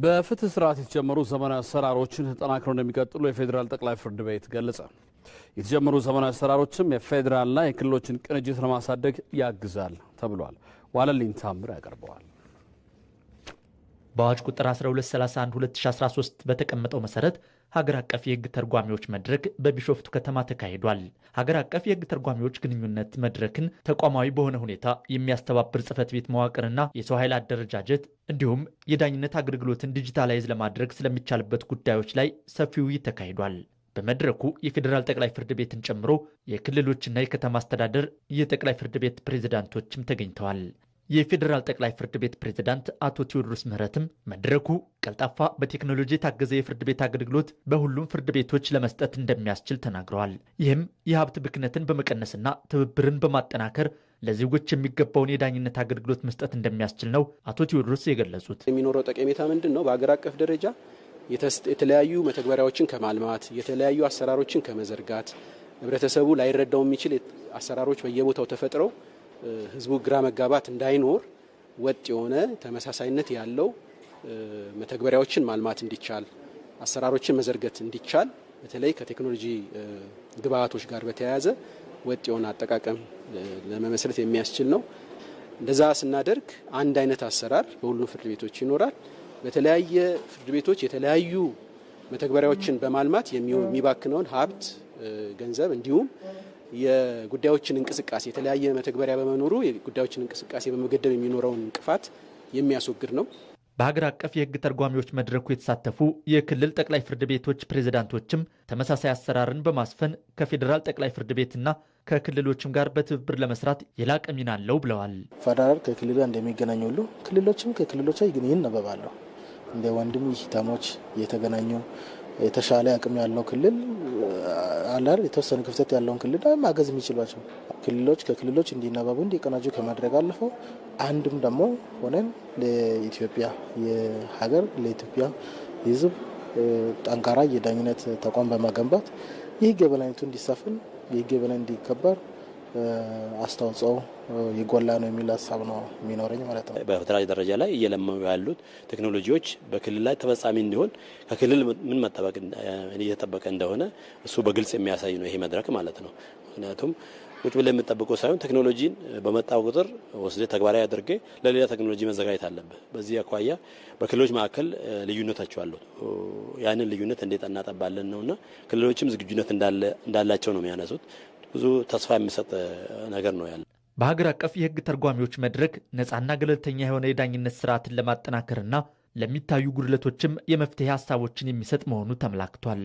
በፍትህ ስርዓት የተጀመሩ ዘመናዊ አሰራሮችን ተጠናክረው እንደሚቀጥሉ የፌዴራል ጠቅላይ ፍርድ ቤት ገለጸ። የተጀመሩ ዘመናዊ አሰራሮችም የፌዴራልና የክልሎችን ቅንጅት ለማሳደግ ያግዛል ተብሏል። ዋለልኝ ታምር ያቀርበዋል። በአዋጅ ቁጥር 1231/2013 በተቀመጠው መሰረት ሀገር አቀፍ የህግ ተርጓሚዎች መድረክ በቢሾፍቱ ከተማ ተካሂዷል። ሀገር አቀፍ የህግ ተርጓሚዎች ግንኙነት መድረክን ተቋማዊ በሆነ ሁኔታ የሚያስተባብር ጽህፈት ቤት መዋቅርና የሰው ኃይል አደረጃጀት እንዲሁም የዳኝነት አገልግሎትን ዲጂታላይዝ ለማድረግ ስለሚቻልበት ጉዳዮች ላይ ሰፊ ውይይት ተካሂዷል። በመድረኩ የፌዴራል ጠቅላይ ፍርድ ቤትን ጨምሮ የክልሎችና የከተማ አስተዳደር የጠቅላይ ፍርድ ቤት ፕሬዝዳንቶችም ተገኝተዋል። የፌዴራል ጠቅላይ ፍርድ ቤት ፕሬዝዳንት አቶ ቴዎድሮስ ምህረትም መድረኩ ቀልጣፋ በቴክኖሎጂ የታገዘ የፍርድ ቤት አገልግሎት በሁሉም ፍርድ ቤቶች ለመስጠት እንደሚያስችል ተናግረዋል። ይህም የሀብት ብክነትን በመቀነስና ትብብርን በማጠናከር ለዜጎች የሚገባውን የዳኝነት አገልግሎት መስጠት እንደሚያስችል ነው አቶ ቴዎድሮስ የገለጹት። የሚኖረው ጠቀሜታ ምንድን ነው? በአገር አቀፍ ደረጃ የተለያዩ መተግበሪያዎችን ከማልማት የተለያዩ አሰራሮችን ከመዘርጋት ህብረተሰቡ ላይረዳው የሚችል አሰራሮች በየቦታው ተፈጥረው ህዝቡ ግራ መጋባት እንዳይኖር ወጥ የሆነ ተመሳሳይነት ያለው መተግበሪያዎችን ማልማት እንዲቻል አሰራሮችን መዘርገት እንዲቻል በተለይ ከቴክኖሎጂ ግብአቶች ጋር በተያያዘ ወጥ የሆነ አጠቃቀም ለመመስረት የሚያስችል ነው። እንደዛ ስናደርግ አንድ አይነት አሰራር በሁሉም ፍርድ ቤቶች ይኖራል። በተለያየ ፍርድ ቤቶች የተለያዩ መተግበሪያዎችን በማልማት የሚባክነውን ሀብት፣ ገንዘብ እንዲሁም የጉዳዮችን እንቅስቃሴ የተለያየ መተግበሪያ በመኖሩ የጉዳዮችን እንቅስቃሴ በመገደብ የሚኖረውን እንቅፋት የሚያስወግድ ነው። በሀገር አቀፍ የህግ ተርጓሚዎች መድረኩ የተሳተፉ የክልል ጠቅላይ ፍርድ ቤቶች ፕሬዝዳንቶችም ተመሳሳይ አሰራርን በማስፈን ከፌዴራል ጠቅላይ ፍርድ ቤትና ከክልሎችም ጋር በትብብር ለመስራት የላቀ ሚና አለው ብለዋል። ፌዴራል ከክልል እንደሚገናኙ ሁሉ ክልሎችም ከክልሎች ይነበባሉ። እንደ ወንድም ይታሞች የተገናኙ የተሻለ አቅም ያለው ክልል አላር የተወሰነ ክፍተት ያለውን ክልል ማገዝ የሚችሏቸው ክልሎች ከክልሎች እንዲናበቡ እንዲቀናጁ ከማድረግ አልፈው አንድም ደግሞ ሆነን ለኢትዮጵያ የሀገር ለኢትዮጵያ ህዝብ ጠንካራ የዳኝነት ተቋም በማገንባት የህግ የበላይነቱ እንዲሰፍን የህግ የበላይ እንዲከበር አስተዋጽኦ ይጎላ ነው የሚል ሀሳብ ነው የሚኖረኝ ማለት ነው። በፌዴራል ደረጃ ላይ እየለመኑ ያሉት ቴክኖሎጂዎች በክልል ላይ ተፈጻሚ እንዲሆን ከክልል ምን መጠበቅ እየተጠበቀ እንደሆነ እሱ በግልጽ የሚያሳይ ነው ይሄ መድረክ ማለት ነው። ምክንያቱም ቁጭ ብለን የምንጠብቀው ሳይሆን ቴክኖሎጂን በመጣው ቁጥር ወስደ ተግባራዊ አድርጌ ለሌላ ቴክኖሎጂ መዘጋጀት አለበት። በዚህ አኳያ በክልሎች መካከል ልዩነታቸው አሉ። ያንን ልዩነት እንዴት እናጠባለን ነውና ክልሎችም ዝግጁነት እንዳላቸው ነው የሚያነሱት። ብዙ ተስፋ የሚሰጥ ነገር ነው ያለ። በሀገር አቀፍ የህግ ተርጓሚዎች መድረክ ነፃና ገለልተኛ የሆነ የዳኝነት ስርዓትን ለማጠናከርና ለሚታዩ ጉድለቶችም የመፍትሄ ሀሳቦችን የሚሰጥ መሆኑ ተመላክቷል።